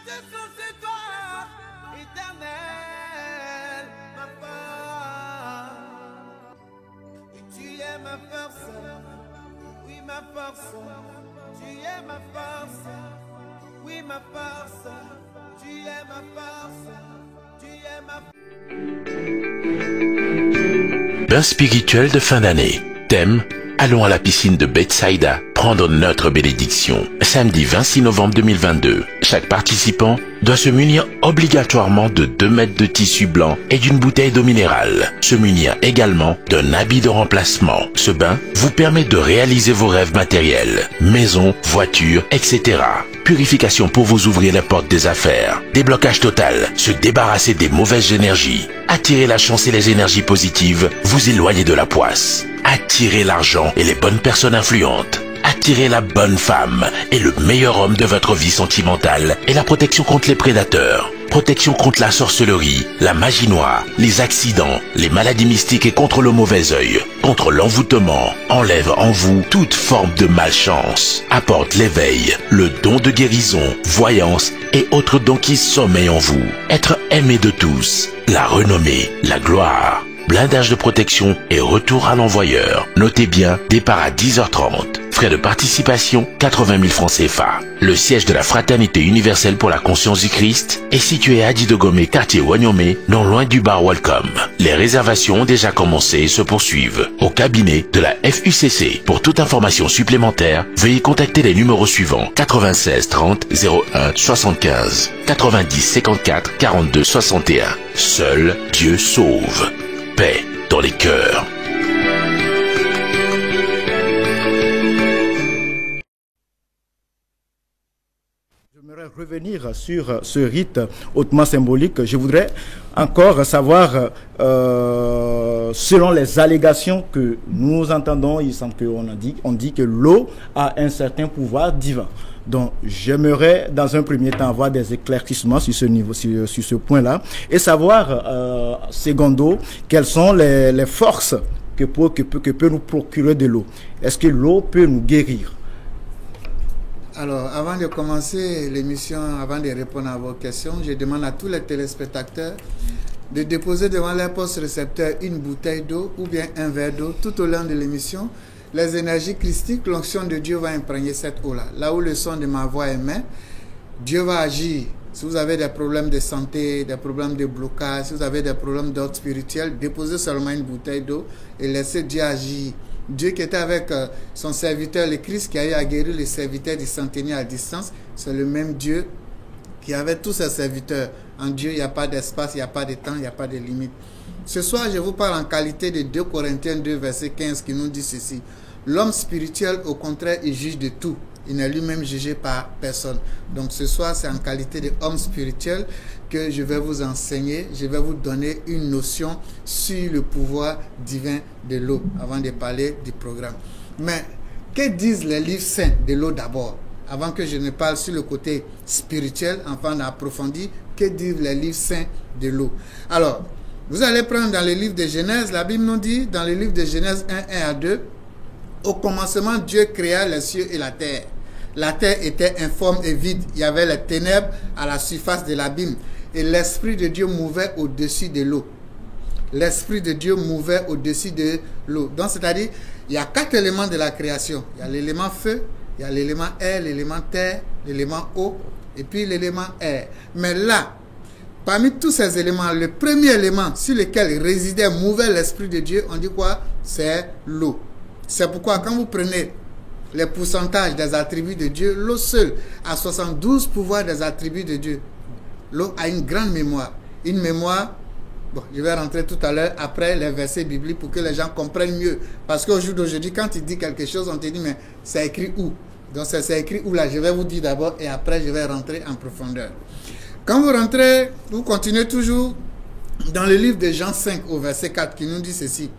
malédiction, c'est toi, éternel, ma part. Et tu es ma force, oui ma force. Tu es ma force, oui ma force. Tu es ma force, tu es ma force. Bain spirituel de fin d'année. Thème: allons à la piscine de Bethsaïda prendre notre bénédiction. Samedi 26 novembre 2022. Chaque participant doit se munir obligatoirement de 2 mètres de tissu blanc et d'une bouteille d'eau minérale. Se munir également d'un habit de remplacement. Ce bain vous permet de réaliser vos rêves matériels, maison, voiture, etc. Purification pour vous ouvrir la porte des affaires. Déblocage total, se débarrasser des mauvaises énergies. Attirer la chance et les énergies positives, vous éloigner de la poisse. Attirer l'argent et les bonnes personnes influentes. Attirer la bonne femme et le meilleur homme de votre vie sentimentale et la protection contre les prédateurs. Protection contre la sorcellerie, la magie noire, les accidents, les maladies mystiques et contre le mauvais œil. Contre l'envoûtement, enlève en vous toute forme de malchance. Apporte l'éveil, le don de guérison, voyance et autres dons qui sommeillent en vous. Être aimé de tous, la renommée, la gloire. Blindage de protection et retour à l'envoyeur. Notez bien, départ à 10h30. Frais de participation, 80 000 francs CFA. Le siège de la Fraternité universelle pour la conscience du Christ est situé à Didogomé, quartier Wanyomé, non loin du bar Welcome. Les réservations ont déjà commencé et se poursuivent au cabinet de la FUCC. Pour toute information supplémentaire, veuillez contacter les numéros suivants: 96 30 01 75, 90 54 42 61. Seul Dieu sauve. Paix dans les cœurs. J'aimerais revenir sur ce rite hautement symbolique. Je voudrais encore savoir, selon les allégations que nous entendons, il semble qu'on dit que l'eau a un certain pouvoir divin. Donc, j'aimerais dans un premier temps avoir des éclaircissements sur ce niveau, sur ce point-là, et savoir, secondo, quelles sont les forces que peut nous procurer de l'eau. Est-ce que l'eau peut nous guérir? Alors, avant de commencer l'émission, avant de répondre à vos questions, je demande à tous les téléspectateurs de déposer devant leur poste récepteur une bouteille d'eau ou bien un verre d'eau tout au long de l'émission. Les énergies christiques, l'onction de Dieu va imprégner cette eau-là. Là où le son de ma voix émet, Dieu va agir. Si vous avez des problèmes de santé, des problèmes de blocage, si vous avez des problèmes d'ordre spirituel, déposez seulement une bouteille d'eau et laissez Dieu agir. Dieu qui était avec son serviteur, le Christ, qui a eu à guérir les serviteurs du centenier à distance, c'est le même Dieu qui avait tous ses serviteurs. En Dieu, il n'y a pas d'espace, il n'y a pas de temps, il n'y a pas de limite. Ce soir, je vous parle en qualité de 2 Corinthiens 2, verset 15, qui nous dit ceci. L'homme spirituel, au contraire, il juge de tout. Il n'est lui-même jugé par personne. Donc ce soir, c'est en qualité d'homme spirituel que je vais vous enseigner, je vais vous donner une notion sur le pouvoir divin de l'eau, avant de parler du programme. Mais, que disent les livres saints de l'eau d'abord? Avant que je ne parle sur le côté spirituel, enfin d'approfondir, que disent les livres saints de l'eau? Alors, vous allez prendre dans le livre de Genèse, la Bible nous dit, dans le livre de Genèse 1, 1 à 2, au commencement, Dieu créa les cieux et la terre. La terre était informe et vide. Il y avait les ténèbres à la surface de l'abîme. Et l'Esprit de Dieu mouvait au-dessus de l'eau. L'Esprit de Dieu mouvait au-dessus de l'eau. Donc, c'est-à-dire, il y a 4 éléments de la création. Il y a l'élément feu, il y a l'élément air, l'élément terre, l'élément eau, et puis l'élément air. Mais là, parmi tous ces éléments, le premier élément sur lequel résidait, mouvait l'Esprit de Dieu, on dit quoi? C'est l'eau. C'est pourquoi quand vous prenez les pourcentages des attributs de Dieu, l'eau seule a 72 pouvoirs des attributs de Dieu. L'eau a une grande mémoire. Une mémoire, bon, je vais rentrer tout à l'heure après les versets bibliques pour que les gens comprennent mieux. Parce qu'au jour d'aujourd'hui, quand il dit quelque chose, on te dit, mais c'est écrit où? Donc c'est écrit où là? Je vais vous dire d'abord et après je vais rentrer en profondeur. Quand vous rentrez, vous continuez toujours dans le livre de Jean 5 au verset 4 qui nous dit ceci.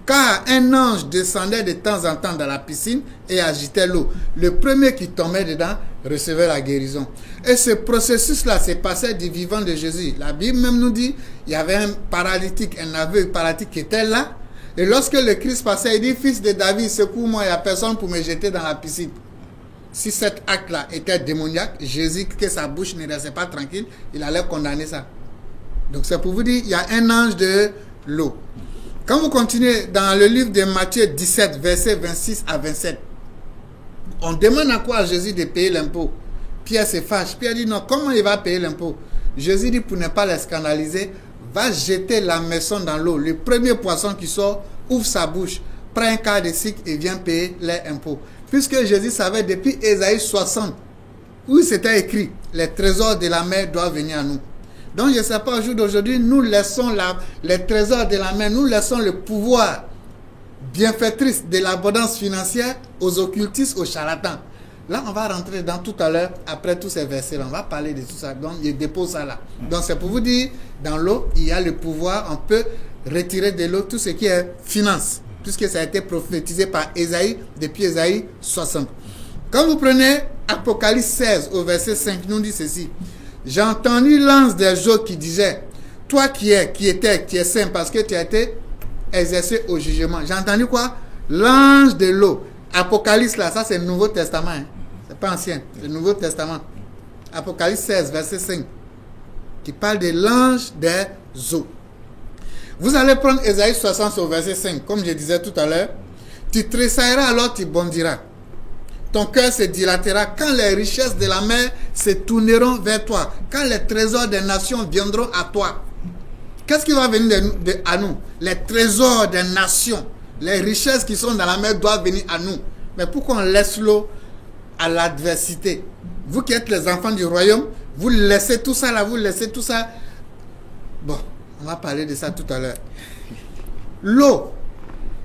Car un ange descendait de temps en temps dans la piscine et agitait l'eau. Le premier qui tombait dedans recevait la guérison. Et ce processus-là se passait du vivant de Jésus. La Bible même nous dit, il y avait un paralytique, un aveugle paralytique qui était là. Et lorsque le Christ passait, il dit, fils de David, secours-moi, il n'y a personne pour me jeter dans la piscine. si cet acte-là était démoniaque, Jésus, que sa bouche ne restait pas tranquille, il allait condamner ça. Donc c'est pour vous dire, il y a un ange de l'eau. Quand vous continuez dans le livre de Matthieu 17, versets 26 à 27, on demande à quoi à Jésus de payer l'impôt. Pierre se fâche. Pierre dit non, comment il va payer l'impôt? Jésus dit pour ne pas les scandaliser, va jeter la maison dans l'eau. Le premier poisson qui sort, ouvre sa bouche, prend un quart de cycle et vient payer les impôts. Puisque Jésus savait depuis Ésaïe 60, où c'était écrit, les trésors de la mer doivent venir à nous. Donc je ne sais pas, au jour d'aujourd'hui, nous laissons les trésors de la mer, nous laissons le pouvoir bienfaitrice de l'abondance financière aux occultistes, aux charlatans. Là, on va rentrer dans tout à l'heure, après tous ces versets-là, on va parler de tout ça. Donc, je dépose ça là. Donc, c'est pour vous dire, dans l'eau, il y a le pouvoir, on peut retirer de l'eau tout ce qui est finance, puisque ça a été prophétisé par Ésaïe, depuis Ésaïe 60. Quand vous prenez Apocalypse 16, au verset 5, nous dit ceci. J'ai entendu l'ange des jours qui disait, toi qui es saint, parce que tu as été exercé au jugement. J'ai entendu quoi? L'ange de l'eau. Apocalypse là, ça c'est le Nouveau Testament. Hein. C'est pas ancien, c'est le Nouveau Testament. Apocalypse 16, verset 5. Qui parle de l'ange des eaux. Vous allez prendre Ésaïe 60 au verset 5. Comme je disais tout à l'heure. Tu tressailleras alors tu bondiras. Ton cœur se dilatera quand les richesses de la mer se tourneront vers toi. Quand les trésors des nations viendront à toi. Qu'est-ce qui va venir à nous? Les trésors des nations. Les richesses qui sont dans la mer doivent venir à nous. Mais pourquoi on laisse l'eau à l'adversité? Vous qui êtes les enfants du royaume, vous laissez tout ça là, vous laissez tout ça. Bon, on va parler de ça tout à l'heure. L'eau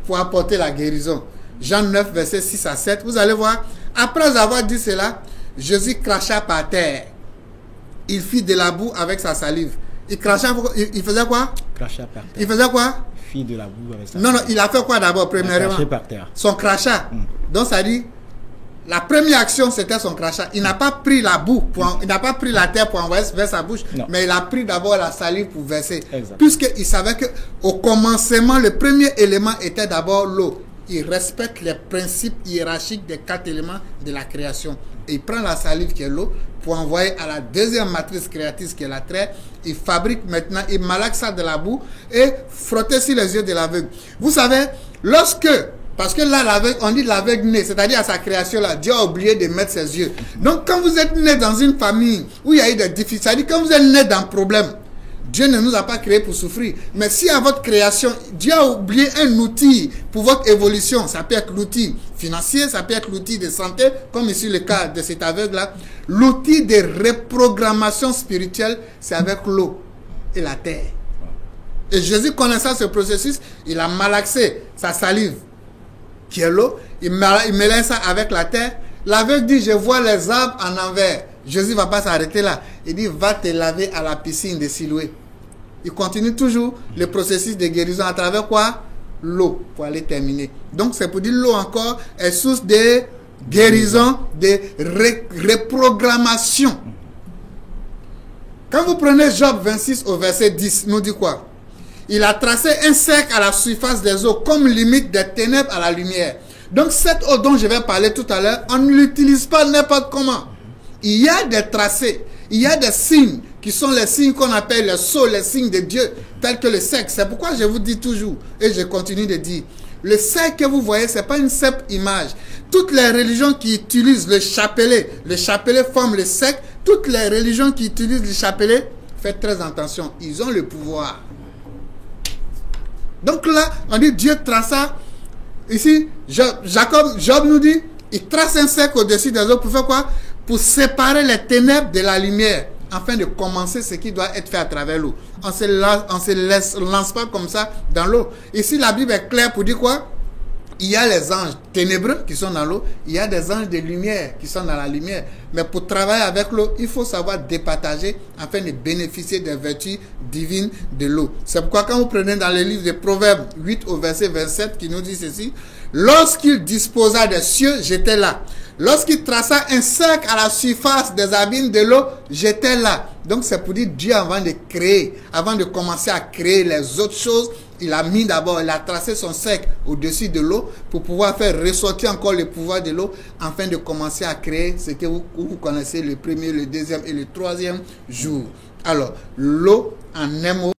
pour apporter la guérison. Jean 9, verset 6 à 7. Vous allez voir, après avoir dit cela, Jésus cracha par terre. Il fit de la boue avec sa salive. Il cracha, il faisait quoi? Cracha par terre. Il faisait quoi? De la boue avec ça. Non, il a fait quoi d'abord, premièrement? Par terre. Son crachat. Donc, ça dit, la première action, c'était son crachat. Il n'a pas pris la boue, il n'a pas pris la terre pour envoyer vers sa bouche, mais il a pris d'abord la salive pour verser. Puisqu'il savait qu'au commencement, le premier élément était d'abord l'eau. Il respecte les principes hiérarchiques des 4 éléments de la création. Et il prend la salive qui est l'eau pour envoyer à la deuxième matrice créatrice qui est la terre. Il fabrique maintenant, il malaxe ça de la boue et frotter sur les yeux de l'aveugle. Vous savez, parce que là, l'aveugle, on dit l'aveugle né, c'est-à-dire à sa création là, Dieu a oublié de mettre ses yeux. Donc quand vous êtes né dans une famille où il y a eu des difficultés, c'est-à-dire quand vous êtes né dans un problème, Dieu ne nous a pas créés pour souffrir. Mais si à votre création, Dieu a oublié un outil pour votre évolution, ça peut être l'outil financier, ça peut être l'outil de santé, comme ici le cas de cet aveugle-là. L'outil de reprogrammation spirituelle, c'est avec l'eau et la terre. Et Jésus, connaissant ce processus, il a malaxé sa salive, qui est l'eau, il mélange ça avec la terre. L'aveugle dit, je vois les arbres en envers. Jésus ne va pas s'arrêter là. Il dit, va te laver à la piscine de Siloé. Il continue toujours le processus de guérison à travers quoi? L'eau, pour aller terminer. Donc, c'est pour dire l'eau encore est source de guérison, de reprogrammation. Quand vous prenez Job 26 au verset 10, nous dit quoi? Il a tracé un cercle à la surface des eaux comme limite des ténèbres à la lumière. Donc, cette eau dont je vais parler tout à l'heure, on ne l'utilise pas n'importe comment. Il y a des tracés, il y a des signes qui sont les signes qu'on appelle les sceaux, les signes de Dieu, tels que le cercle. C'est pourquoi je vous dis toujours, et je continue de dire, le cercle que vous voyez, ce n'est pas une simple image. Toutes les religions qui utilisent le chapelet forme le cercle. Toutes les religions qui utilisent le chapelet, faites très attention, ils ont le pouvoir. Donc là, on dit Dieu traça. Ici, Job nous dit, il trace un cercle au-dessus des eaux pour faire quoi? Pour séparer les ténèbres de la lumière, afin de commencer ce qui doit être fait à travers l'eau. On ne se lance pas comme ça dans l'eau. Ici, la Bible est claire pour dire quoi? Il y a les anges ténébreux qui sont dans l'eau, il y a des anges de lumière qui sont dans la lumière. Mais pour travailler avec l'eau, il faut savoir départager afin de bénéficier des vertus divines de l'eau. C'est pourquoi quand vous prenez dans le livre de Proverbes 8 au verset 27 qui nous dit ceci, lorsqu'il disposa des cieux, j'étais là. Lorsqu'il traça un cercle à la surface des abîmes de l'eau, j'étais là. Donc c'est pour dire Dieu avant de créer, avant de commencer à créer les autres choses, il a mis d'abord, il a tracé son cercle au-dessus de l'eau pour pouvoir faire ressortir encore le pouvoir de l'eau afin de commencer à créer ce que vous connaissez le premier, le deuxième et le troisième jour. Alors, l'eau en un mot.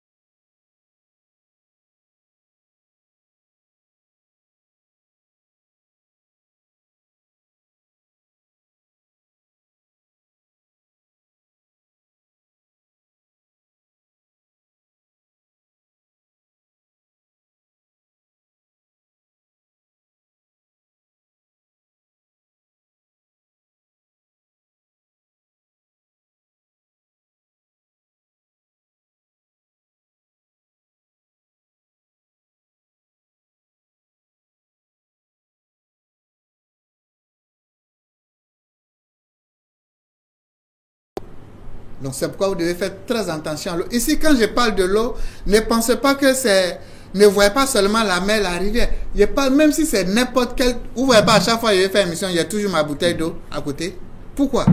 Donc c'est pourquoi vous devez faire très attention à l'eau. Ici, quand je parle de l'eau, ne pensez pas que c'est... Ne voyez pas seulement la mer, la rivière. Je parle, même si c'est n'importe quel... Vous voyez pas, à chaque fois que je vais faire une émission, il y a toujours ma bouteille d'eau à côté. Pourquoi?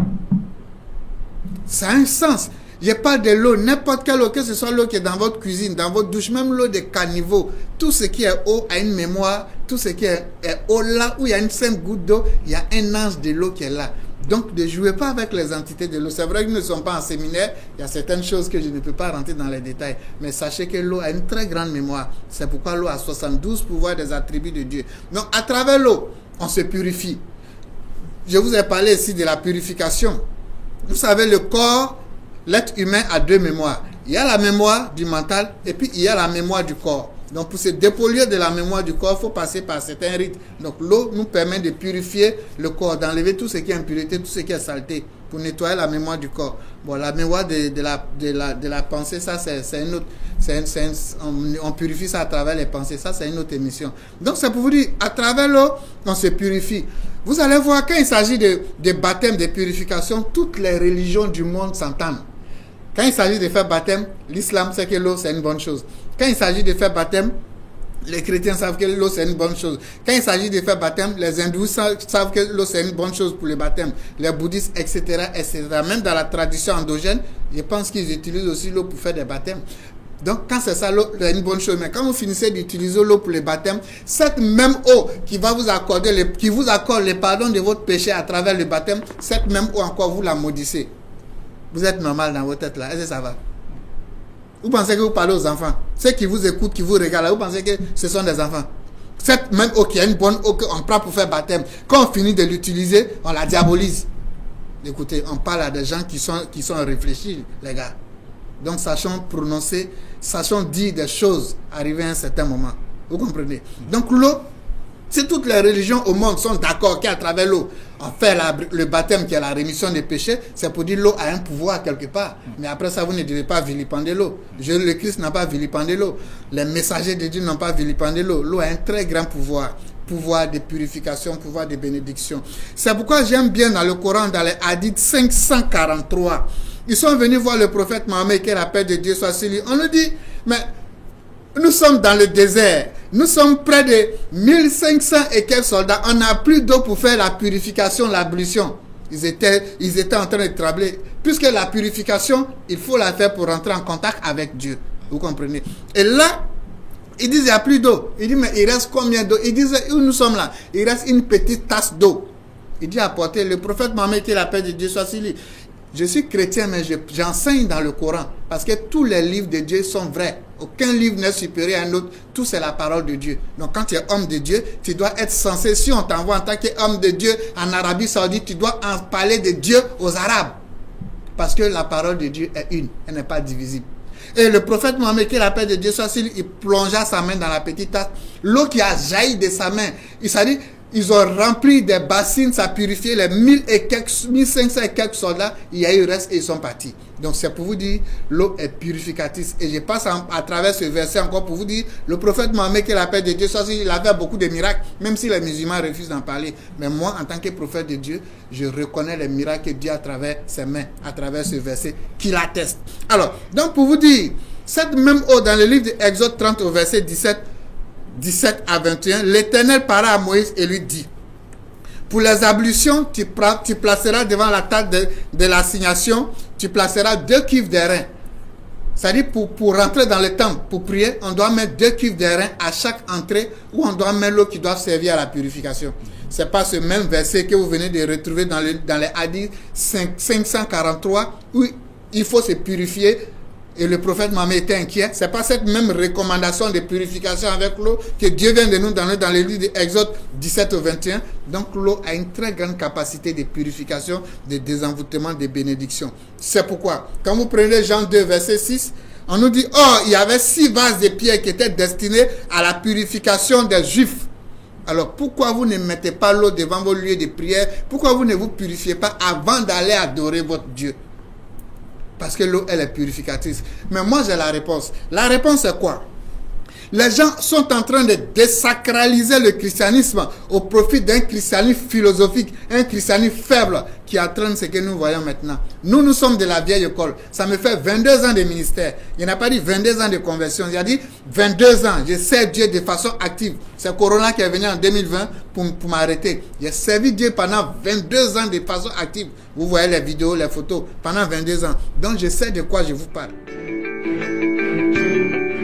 Ça a un sens. Je parle de l'eau, n'importe quelle eau, que ce soit l'eau qui est dans votre cuisine, dans votre douche, même l'eau des caniveaux. Tout ce qui est eau a une mémoire. Tout ce qui est eau là, où il y a une simple goutte d'eau, il y a un ange de l'eau qui est là. Donc, ne jouez pas avec les entités de l'eau. C'est vrai que nous ne sommes pas en séminaire. Il y a certaines choses que je ne peux pas rentrer dans les détails. Mais sachez que l'eau a une très grande mémoire. C'est pourquoi l'eau a 72 pouvoirs des attributs de Dieu. Donc, à travers l'eau, on se purifie. Je vous ai parlé ici de la purification. Vous savez, le corps, l'être humain a deux mémoires. Il y a la mémoire du mental et puis il y a la mémoire du corps. Donc, pour se dépolir de la mémoire du corps, il faut passer par certains rites. Donc, l'eau nous permet de purifier le corps, d'enlever tout ce qui est impureté, tout ce qui est saleté, pour nettoyer la mémoire du corps. Bon, la mémoire de la pensée, ça, c'est une autre... on purifie ça à travers les pensées. Ça, c'est une autre émission. Donc, c'est pour vous dire, à travers l'eau, on se purifie. Vous allez voir, quand il s'agit de baptême, de purification, toutes les religions du monde s'entendent. Quand il s'agit de faire baptême, l'islam sait que l'eau, c'est une bonne chose. Quand il s'agit de faire baptême, les chrétiens savent que l'eau, c'est une bonne chose. Quand il s'agit de faire baptême, les hindous savent que l'eau, c'est une bonne chose pour le baptême. Les bouddhistes, etc., etc. Même dans la tradition endogène, je pense qu'ils utilisent aussi l'eau pour faire des baptêmes. Donc, quand c'est ça, l'eau, c'est une bonne chose. Mais quand vous finissez d'utiliser l'eau pour le baptême, cette même eau qui va vous accorder, qui vous accorde le pardon de votre péché à travers le baptême, cette même eau encore, vous la maudissez. Vous êtes normal dans votre tête là. Est-ce que ça va? Vous pensez que vous parlez aux enfants? Ceux qui vous écoutent, qui vous regardent, vous pensez que ce sont des enfants? Cette même eau qui est une bonne eau qu'on prend pour faire baptême, quand on finit de l'utiliser, on la diabolise. Écoutez, on parle à des gens qui sont réfléchis, les gars. Donc, sachons prononcer, sachons dire des choses arrivées à un certain moment. Vous comprenez? Donc, l'eau, si toutes les religions au monde sont d'accord qu'à travers l'eau, on fait le baptême qui est la rémission des péchés, c'est pour dire l'eau a un pouvoir quelque part. Mais après ça, vous ne devez pas vilipender l'eau. Le Christ n'a pas vilipendé l'eau. Les messagers de Dieu n'ont pas vilipendé l'eau. L'eau a un très grand pouvoir. Pouvoir de purification, pouvoir de bénédiction. C'est pourquoi j'aime bien dans le Coran, dans les hadiths 543. Ils sont venus voir le prophète Mohammed, que la paix de Dieu soit sur lui. On nous dit, mais nous sommes dans le désert. Nous sommes près de 1500 et quelques soldats. On n'a plus d'eau pour faire la purification, l'ablution. Ils étaient en train de trembler. Puisque la purification, il faut la faire pour rentrer en contact avec Dieu. Vous comprenez? Et là, ils disent, il n'y a plus d'eau. Il dit, mais il reste combien d'eau? Ils disent, où nous sommes là? Il reste une petite tasse d'eau. Il dit, apportez. Le prophète Mohammed, que la paix de Dieu soit sur lui. Je suis chrétien, mais j'enseigne dans le Coran. Parce que tous les livres de Dieu sont vrais. Aucun livre n'est supérieur à un autre. Tout, c'est la parole de Dieu. Donc, quand tu es homme de Dieu, tu dois être censé, si on t'envoie en tant qu'homme de Dieu en Arabie Saoudite, tu dois en parler de Dieu aux Arabes. Parce que la parole de Dieu est une. Elle n'est pas divisible. Et le prophète Mohammed, que la paix de Dieu soit sur lui, il plongea sa main dans la petite tasse. L'eau qui a jailli de sa main. Il s'est dit, ils ont rempli des bassines, ça a purifié les 1500 et quelques soldats. Il y a eu reste et ils sont partis. Donc c'est pour vous dire, l'eau est purificatrice. Et je passe à travers ce verset encore pour vous dire, le prophète Mohammed, que la paix de Dieu soit sur lui, il avait beaucoup de miracles, même si les musulmans refusent d'en parler. Mais moi, en tant que prophète de Dieu, je reconnais les miracles que Dieu a à travers ses mains, à travers ce verset, qui l'atteste. Alors, donc pour vous dire, cette même eau dans le livre d'Exode 30 au verset 17 à 21, l'Éternel parla à Moïse et lui dit, Pour les ablutions, tu placeras devant la table de l'assignation, tu placeras 2 cuves d'airain. C'est-à-dire pour rentrer dans le temple, pour prier, on doit mettre 2 cuves d'airain à chaque entrée où on doit mettre l'eau qui doit servir à la purification. Ce n'est pas ce même verset que vous venez de retrouver dans les hadiths 543 où il faut se purifier. Et le prophète Mohammed était inquiet. Ce n'est pas cette même recommandation de purification avec l'eau que Dieu vient de nous donner dans le livre d'Exode 17 au 21. Donc l'eau a une très grande capacité de purification, de désenvoûtement, de bénédiction. C'est pourquoi, quand vous prenez Jean 2, verset 6, on nous dit, oh, il y avait 6 vases de pierre qui étaient destinés à la purification des Juifs. Alors pourquoi vous ne mettez pas l'eau devant vos lieux de prière? Pourquoi vous ne vous purifiez pas avant d'aller adorer votre Dieu? Parce que l'eau, elle est purificatrice. Mais moi, j'ai la réponse. La réponse est quoi? Les gens sont en train de désacraliser le christianisme au profit d'un christianisme philosophique, un christianisme faible qui entraîne ce que nous voyons maintenant. Nous sommes de la vieille école. Ça me fait 22 ans de ministère. Il n'a pas dit 22 ans de conversion. Il a dit 22 ans. Je sers Dieu de façon active. C'est Corona qui est venu en 2020 pour m'arrêter. J'ai servi Dieu pendant 22 ans de façon active. Vous voyez les vidéos, les photos, pendant 22 ans. Donc je sais de quoi je vous parle.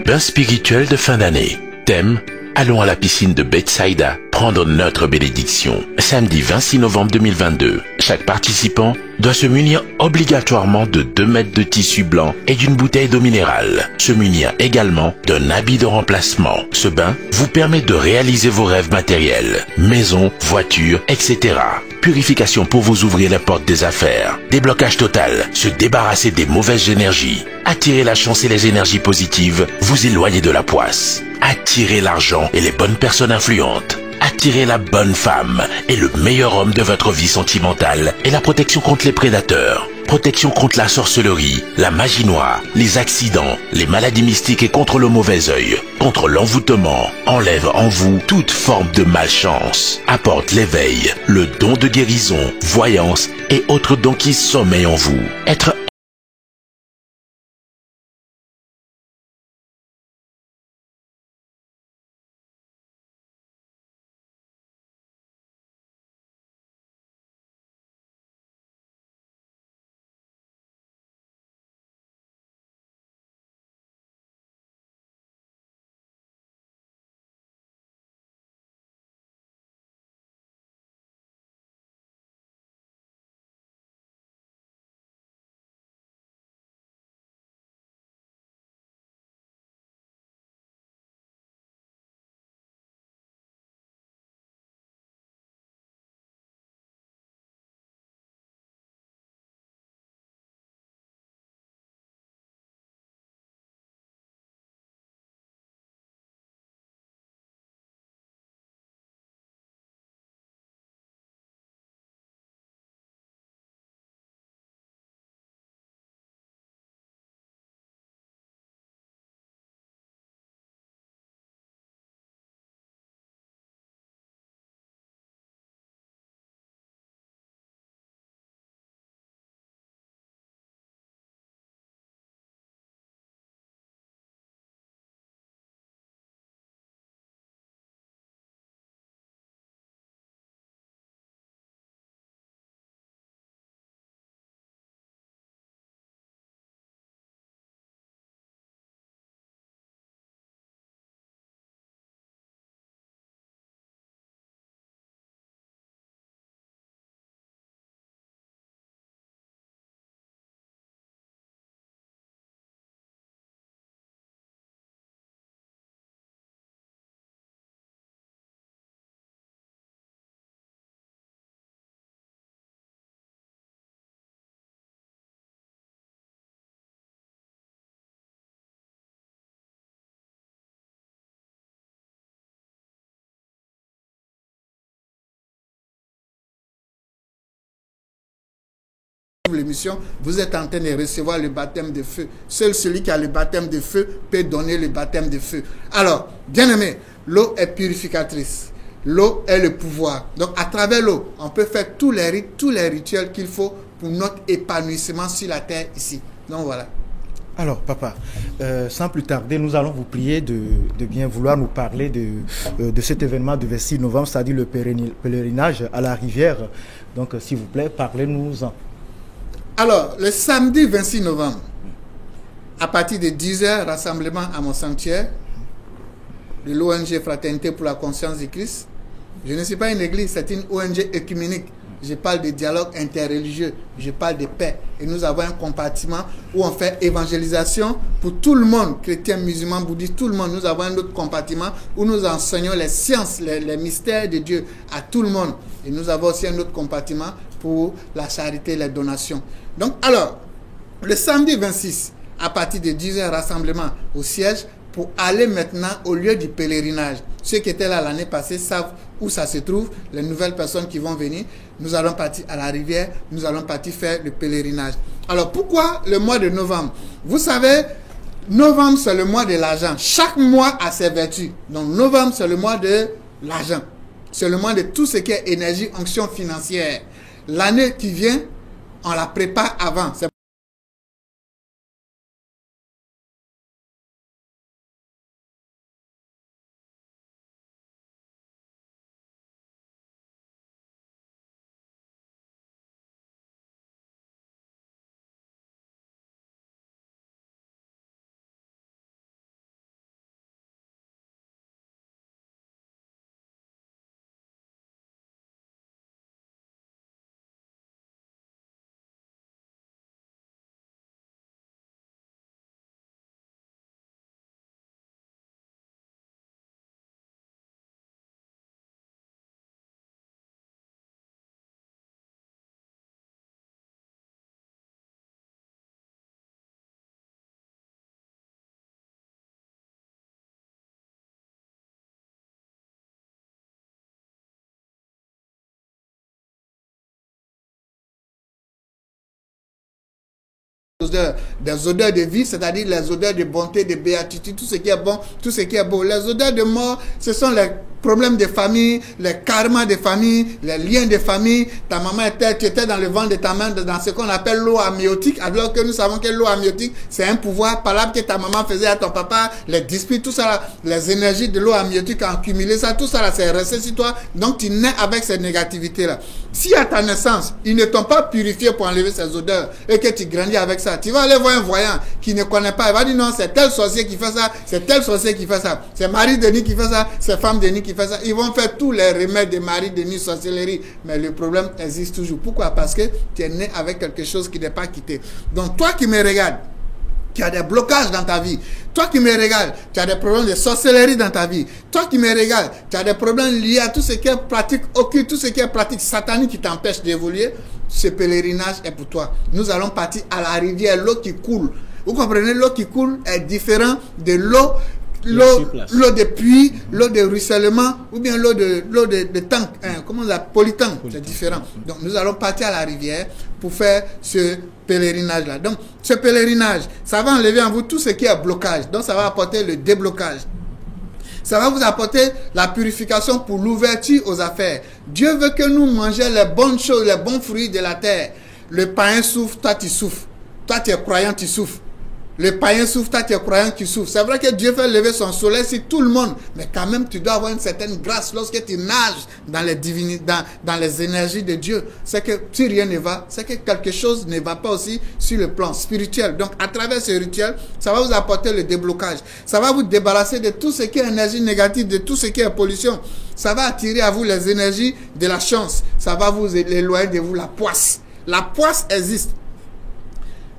Bain spirituel de fin d'année. Thème: allons à la piscine de Bethsaïda prendre notre bénédiction. Samedi 26 novembre 2022. Chaque participant doit se munir obligatoirement de 2 mètres de tissu blanc et d'une bouteille d'eau minérale. Se munir également d'un habit de remplacement. Ce bain vous permet de réaliser vos rêves matériels. Maison, voiture, etc. Purification pour vous ouvrir les portes des affaires. Déblocage total. Se débarrasser des mauvaises énergies. Attirer la chance et les énergies positives. Vous éloigner de la poisse. Attirer l'argent et les bonnes personnes influentes. Attirer la bonne femme et le meilleur homme de votre vie sentimentale et la protection contre les prédateurs. Protection contre la sorcellerie, la magie noire, les accidents, les maladies mystiques et contre le mauvais œil. Contre l'envoûtement, enlève en vous toute forme de malchance. Apporte l'éveil, le don de guérison, voyance et autres dons qui sommeillent en vous. Être l'émission, vous êtes en train de recevoir le baptême de feu. Seul celui qui a le baptême de feu peut donner le baptême de feu. Alors, bien aimé, l'eau est purificatrice. L'eau est le pouvoir. Donc, à travers l'eau, on peut faire tous les rites, tous les rituels qu'il faut pour notre épanouissement sur la terre ici. Donc, voilà. Alors, papa, sans plus tarder, nous allons vous prier de bien vouloir nous parler de cet événement du 26 novembre, c'est-à-dire le pèlerinage à la rivière. Donc, s'il vous plaît, parlez-nous-en. Alors, le samedi 26 novembre, à partir de 10h, rassemblement à mon sanctuaire de l'ONG Fraternité pour la conscience du Christ. Je ne suis pas une église, c'est une ONG œcuménique. Je parle de dialogue interreligieux, je parle de paix. Et nous avons un compartiment où on fait évangélisation pour tout le monde, chrétiens, musulmans, bouddhistes, tout le monde. Nous avons un autre compartiment où nous enseignons les sciences, les mystères de Dieu à tout le monde. Et nous avons aussi un autre compartiment pour la charité et les donations. Donc, alors, le samedi 26, à partir de 10h, rassemblement au siège pour aller maintenant au lieu du pèlerinage. Ceux qui étaient là l'année passée savent où ça se trouve. Les nouvelles personnes qui vont venir, nous allons partir à la rivière, nous allons partir faire le pèlerinage. Alors pourquoi le mois de novembre? Vous savez, novembre c'est le mois de l'argent. Chaque mois a ses vertus. Donc novembre c'est le mois de l'argent. C'est le mois de tout ce qui est énergie, onction financière. L'année qui vient, on la prépare avant. C'est des odeurs de vie, c'est-à-dire les odeurs de bonté, de béatitude, tout ce qui est bon, tout ce qui est beau. Les odeurs de mort, ce sont les problèmes de famille, les karmas de famille, les liens de famille. Ta maman tu étais dans le ventre de ta mère, dans ce qu'on appelle l'eau amniotique, alors que nous savons que l'eau amniotique, c'est un pouvoir palpable que ta maman faisait à ton papa, les disputes, tout ça, là, les énergies de l'eau amniotique accumulées, ça, tout ça, là, c'est resté sur toi. Donc, tu nais avec ces négativités-là. Si à ta naissance, ils ne t'ont pas purifié pour enlever ces odeurs et que tu grandis avec ça, tu vas aller voir un voyant qui ne connaît pas. Il va dire non, c'est tel sorcier qui fait ça, c'est tel sorcier qui fait ça, c'est Marie Denis qui fait ça, c'est femme Denis qui fait ça. Ils vont faire tous les remèdes de Marie Denis, sorcellerie. Mais le problème existe toujours. Pourquoi? Parce que tu es né avec quelque chose qui n'est pas quitté. Donc toi qui me regardes, tu as des blocages dans ta vie. Toi qui me regardes, tu as des problèmes de sorcellerie dans ta vie. Toi qui me regardes, tu as des problèmes liés à tout ce qui est pratique occulte, tout ce qui est pratique satanique qui t'empêche d'évoluer. Ce pèlerinage est pour toi. Nous allons partir à la rivière, l'eau qui coule. Vous comprenez, l'eau qui coule est différente de l'eau de puits, l'eau de ruissellement ou bien l'eau de tank, comment on l'appelle, polytank, c'est différent. Donc nous allons partir à la rivière pour faire ce pèlerinage là. Donc ce pèlerinage, ça va enlever en vous tout ce qui est blocage. Donc ça va apporter le déblocage. Ça va vous apporter la purification pour l'ouverture aux affaires. Dieu veut que nous mangions les bonnes choses, les bons fruits de la terre. Le païen souffre, toi tu souffres. Toi tu es croyant, tu souffres. Le païen souffre, toi tu es croyant, tu souffres. C'est vrai que Dieu fait lever son soleil sur tout le monde. Mais quand même, tu dois avoir une certaine grâce lorsque tu nages dans les divinités, dans les énergies de Dieu. C'est que si rien ne va, c'est que quelque chose ne va pas aussi sur le plan spirituel. Donc, à travers ce rituel, ça va vous apporter le déblocage. Ça va vous débarrasser de tout ce qui est énergie négative, de tout ce qui est pollution. Ça va attirer à vous les énergies de la chance. Ça va vous éloigner de vous la poisse. La poisse existe.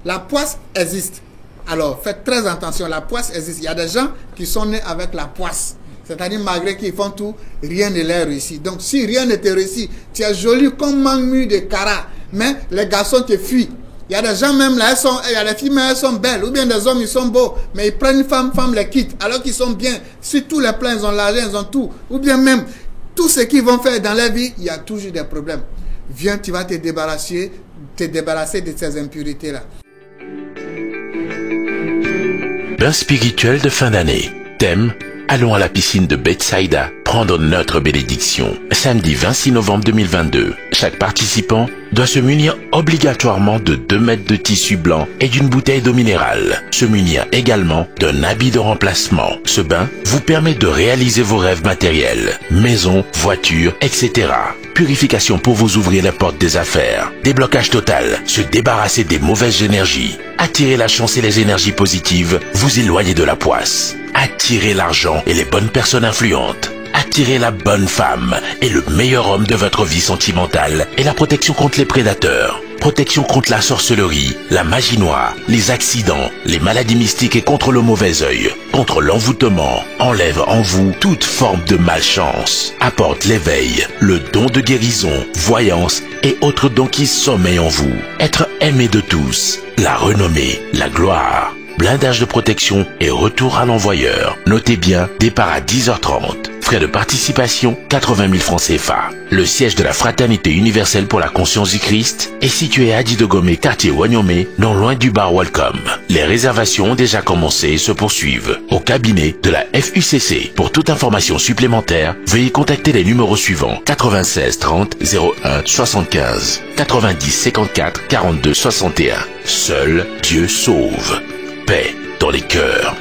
La poisse existe. Alors, faites très attention, la poisse existe. Il y a des gens qui sont nés avec la poisse. C'est-à-dire, malgré qu'ils font tout, rien ne leur réussit. Donc, si rien ne te réussit, tu es joli comme Mangmu de Kara, mais les garçons te fuient. Il y a des gens même là, il y a des filles, mais elles sont belles. Ou bien des hommes, ils sont beaux, mais ils prennent une femme les quittent, alors qu'ils sont bien. Sur tous les plans, ils ont l'argent, ils ont tout. Ou bien même, tout ce qu'ils vont faire dans leur vie, il y a toujours des problèmes. Viens, tu vas te débarrasser de ces impurités-là. Bain spirituel de fin d'année. Thème: allons à la piscine de Bethsaïda prendre notre bénédiction. Samedi 26 novembre 2022, chaque participant doit se munir obligatoirement de 2 mètres de tissu blanc et d'une bouteille d'eau minérale. Se munir également d'un habit de remplacement. Ce bain vous permet de réaliser vos rêves matériels, maison, voiture, etc. Purification pour vous ouvrir les portes des affaires. Déblocage total, se débarrasser des mauvaises énergies. Attirer la chance et les énergies positives, vous éloigner de la poisse. Attirer l'argent et les bonnes personnes influentes. Attirer la bonne femme et le meilleur homme de votre vie sentimentale et la protection contre les prédateurs. Protection contre la sorcellerie, la magie noire, les accidents, les maladies mystiques et contre le mauvais œil. Contre l'envoûtement, enlève en vous toute forme de malchance. Apporte l'éveil, le don de guérison, voyance et autres dons qui sommeillent en vous. Être aimé de tous, la renommée, la gloire. Blindage de protection et retour à l'envoyeur. Notez bien, départ à 10h30. Frais de participation, 80 000 francs CFA. Le siège de la Fraternité universelle pour la conscience du Christ est situé à Adidogomé, quartier Wanyomé, non loin du bar Welcome. Les réservations ont déjà commencé et se poursuivent au cabinet de la FUCC. Pour toute information supplémentaire, veuillez contacter les numéros suivants: 96 30 01 75, 90 54 42 61. Seul Dieu sauve. Paix dans les cœurs.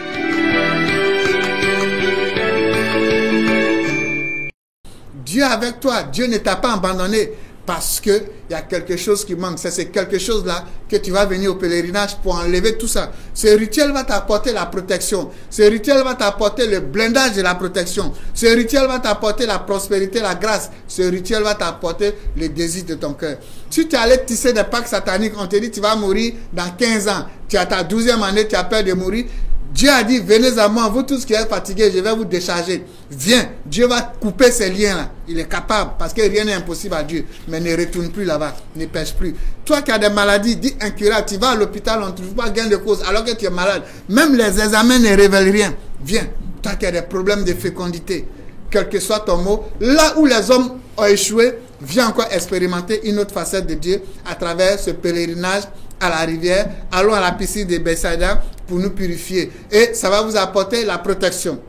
Dieu est avec toi, Dieu ne t'a pas abandonné parce qu'il y a quelque chose qui manque. C'est quelque chose-là que tu vas venir au pèlerinage pour enlever tout ça. Ce rituel va t'apporter la protection. Ce rituel va t'apporter le blindage de la protection. Ce rituel va t'apporter la prospérité, la grâce. Ce rituel va t'apporter le désir de ton cœur. Si tu allais tisser des pactes sataniques, on te dit tu vas mourir dans 15 ans. Tu as ta 12e année, tu as peur de mourir. Dieu a dit, venez à moi, vous tous qui êtes fatigués, je vais vous décharger. Viens, Dieu va couper ces liens-là. Il est capable, parce que rien n'est impossible à Dieu. Mais ne retourne plus là-bas, ne pêche plus. Toi qui as des maladies dites incurables, tu vas à l'hôpital, on ne trouve pas gain de cause, alors que tu es malade. Même les examens ne révèlent rien. Viens, toi qui as des problèmes de fécondité, quel que soit ton mot, là où les hommes ont échoué, viens encore expérimenter une autre facette de Dieu à travers ce pèlerinage à la rivière. Allons à la piscine de Bethsaïda pour nous purifier. Et ça va vous apporter la protection.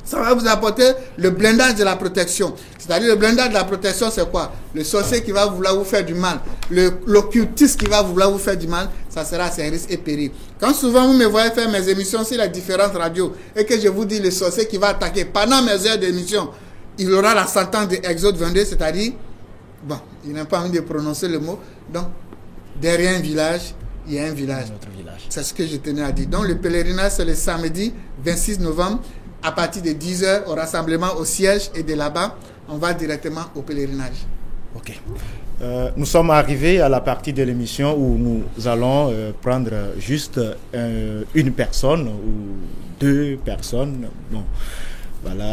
Ça va vous apporter le blindage de la protection. C'est-à-dire le blindage de la protection, c'est quoi? Le sorcier qui va vouloir vous faire du mal, l'occultiste qui va vouloir vous faire du mal, ça sera ses risques et périls. Quand souvent vous me voyez faire mes émissions sur les différentes radios et que je vous dis le sorcier qui va attaquer pendant mes heures d'émission, il aura la sentence de Exode 22, c'est-à-dire, bon, il n'a pas envie de prononcer le mot, donc derrière un village, il y a un village. C'est ce que je tenais à dire. Donc le pèlerinage, c'est le samedi 26 novembre, à partir de 10h, au rassemblement au siège, et de là-bas, on va directement au pèlerinage. Ok. Nous sommes arrivés à la partie de l'émission où nous allons prendre juste une personne ou 2 personnes. Bon, voilà.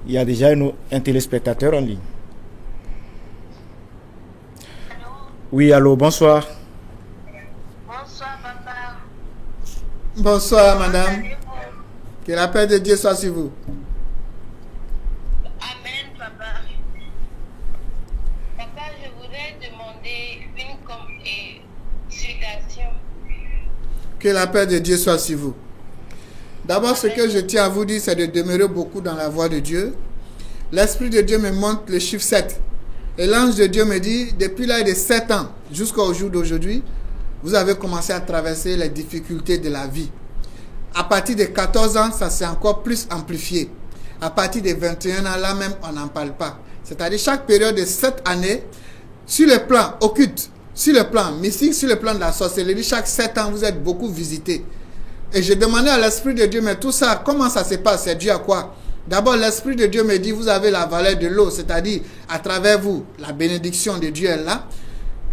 Il y a déjà un téléspectateur en ligne. Allô? Oui, allô, bonsoir. Bonsoir, papa. Bonsoir, madame. Allez-vous? Que la paix de Dieu soit sur vous. Amen, papa. Papa, je voudrais demander une consultation. Que la paix de Dieu soit sur vous. D'abord, ce que je tiens à vous dire, c'est de demeurer beaucoup dans la voie de Dieu. L'Esprit de Dieu me montre le chiffre 7. Et l'ange de Dieu me dit, depuis l'âge de 7 ans jusqu'au jour d'aujourd'hui, vous avez commencé à traverser les difficultés de la vie. À partir de 14 ans, ça s'est encore plus amplifié. À partir de 21 ans, là même, on n'en parle pas. C'est-à-dire chaque période de 7 années, sur le plan occulte, sur le plan mystique, sur le plan de la sorcellerie, chaque 7 ans, vous êtes beaucoup visités. Et j'ai demandé à l'Esprit de Dieu, mais tout ça, comment ça se passe? C'est dû à quoi? D'abord, l'Esprit de Dieu me dit, vous avez la valeur de l'eau, c'est-à-dire, à travers vous, la bénédiction de Dieu est là.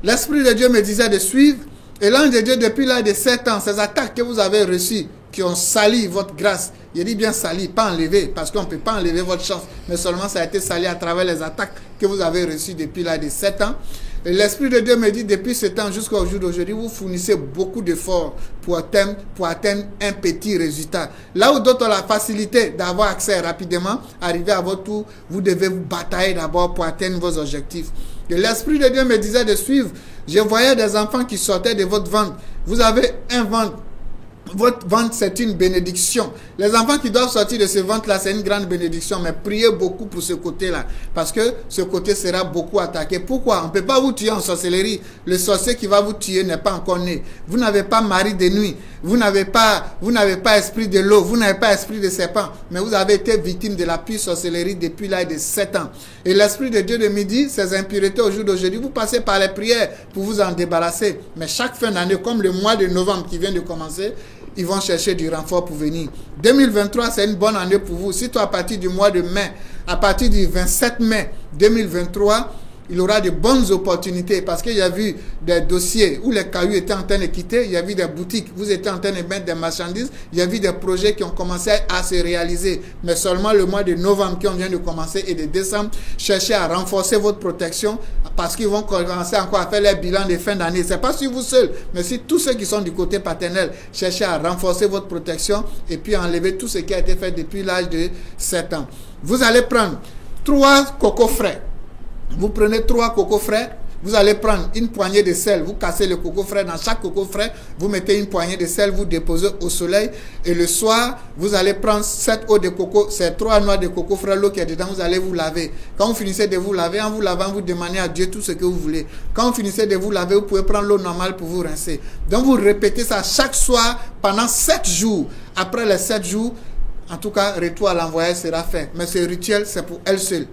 L'Esprit de Dieu me disait de suivre. Et l'ange de Dieu, depuis l'âge de 7 ans, ces attaques que vous avez reçues, qui ont sali votre grâce, je dis bien sali, pas enlevé, parce qu'on ne peut pas enlever votre chance, mais seulement ça a été sali à travers les attaques que vous avez reçues depuis l'âge de 7 ans. Et l'Esprit de Dieu me dit, depuis ce temps jusqu'au jour d'aujourd'hui, vous fournissez beaucoup d'efforts pour atteindre un petit résultat. Là où d'autres ont la facilité d'avoir accès rapidement, arriver à votre tour, vous devez vous batailler d'abord pour atteindre vos objectifs. Et l'Esprit de Dieu me disait de suivre. Je voyais des enfants qui sortaient de votre ventre. Vous avez un ventre votre ventre, c'est une bénédiction. Les enfants qui doivent sortir de ce ventre-là, c'est une grande bénédiction. Mais priez beaucoup pour ce côté-là. Parce que ce côté sera beaucoup attaqué. Pourquoi? On ne peut pas vous tuer en sorcellerie. Le sorcier qui va vous tuer n'est pas encore né. Vous n'avez pas mari de nuit. Vous n'avez pas esprit de l'eau. Vous n'avez pas esprit de serpent. Mais vous avez été victime de la pure sorcellerie depuis l'âge de 7 ans. Et l'esprit de Dieu de midi, ces impuretés au jour d'aujourd'hui, vous passez par les prières pour vous en débarrasser. Mais chaque fin d'année, comme le mois de novembre qui vient de commencer, ils vont chercher du renfort pour venir. 2023, c'est une bonne année pour vous. Surtout à partir du mois de mai, à partir du 27 mai 2023, il y aura de bonnes opportunités parce qu'il y a vu des dossiers où les cailloux étaient en train de quitter, il y a vu des boutiques, vous étiez en train de mettre des marchandises, il y a vu des projets qui ont commencé à se réaliser. Mais seulement le mois de novembre qui vient de commencer et de décembre, cherchez à renforcer votre protection parce qu'ils vont commencer encore à faire les bilans de fin d'année. Ce n'est pas sur vous seuls, mais sur tous ceux qui sont du côté paternel. Cherchez à renforcer votre protection et puis enlever tout ce qui a été fait depuis l'âge de 7 ans. Vous allez prendre 3 cocos frais. Vous prenez 3 cocos frais, vous allez prendre une poignée de sel, vous cassez le coco frais, dans chaque coco frais, vous mettez une poignée de sel, vous déposez au soleil et le soir, vous allez prendre 7 eaux de coco, ces 3 noix de coco frais, l'eau qui est dedans, vous allez vous laver. Quand vous finissez de vous laver, en vous lavant, vous demandez à Dieu tout ce que vous voulez. Quand vous finissez de vous laver, vous pouvez prendre l'eau normale pour vous rincer. Donc vous répétez ça chaque soir pendant 7 jours. Après les 7 jours, en tout cas, retour à l'envoyé sera fait. Mais ce rituel, c'est pour elle seule.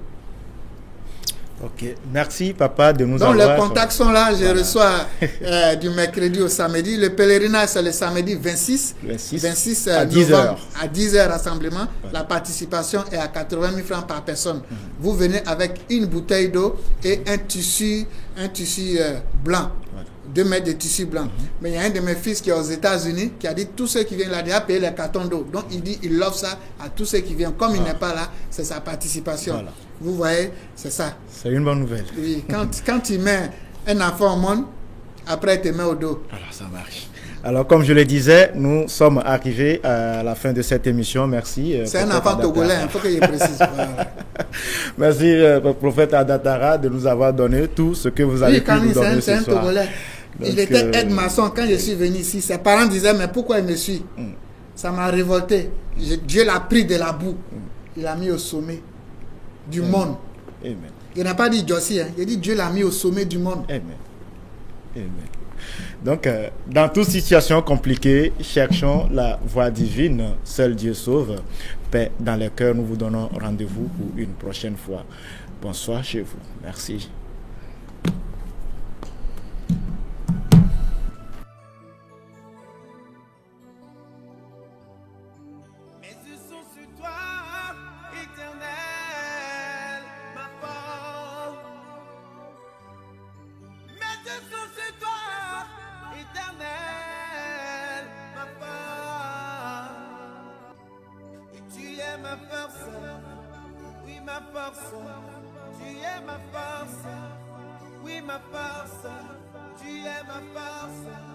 Ok, merci papa de nous avoir... Donc les contacts sont là, je reçois du mercredi au samedi. Le pèlerinage c'est le samedi 26 à 10h. À 10h rassemblement. Ouais. La participation est à 80 000 francs par personne. Vous venez avec une bouteille d'eau et un tissu blanc. 2 mètres de tissu blanc. Mais il y a un de mes fils qui est aux États-Unis qui a dit tous ceux qui viennent là, déjà payer les cartons d'eau. Donc il dit il offre ça à tous ceux qui viennent. Comme il n'est pas là, c'est sa participation. Voilà. Vous voyez, c'est ça. C'est une bonne nouvelle. Oui, quand tu mets un enfant au monde, après il te met au dos. Alors ça marche. Alors comme je le disais, nous sommes arrivés à la fin de cette émission. Merci. C'est un enfant togolais, il faut que je précise. Voilà. Merci prophète Adatara de nous avoir donné tout ce que vous avez pu nous donner ce soir. C'est un Togolais. Donc, il était aide-maçon quand je suis venu ici. Ses parents disaient mais pourquoi il me suit? Ça m'a révolté. Dieu l'a pris de la boue. Il l'a mis au sommet du monde. Amen. Il n'a pas dit Jossi, hein. Il a dit Dieu l'a mis au sommet du monde. Amen. Amen. Donc, dans toute situation compliquée, cherchons la voie divine. Seul Dieu sauve. Paix dans les cœurs. Nous vous donnons rendez-vous pour une prochaine fois. Bonsoir chez vous. Merci. Tu es ma force, oui ma force, tu es ma force.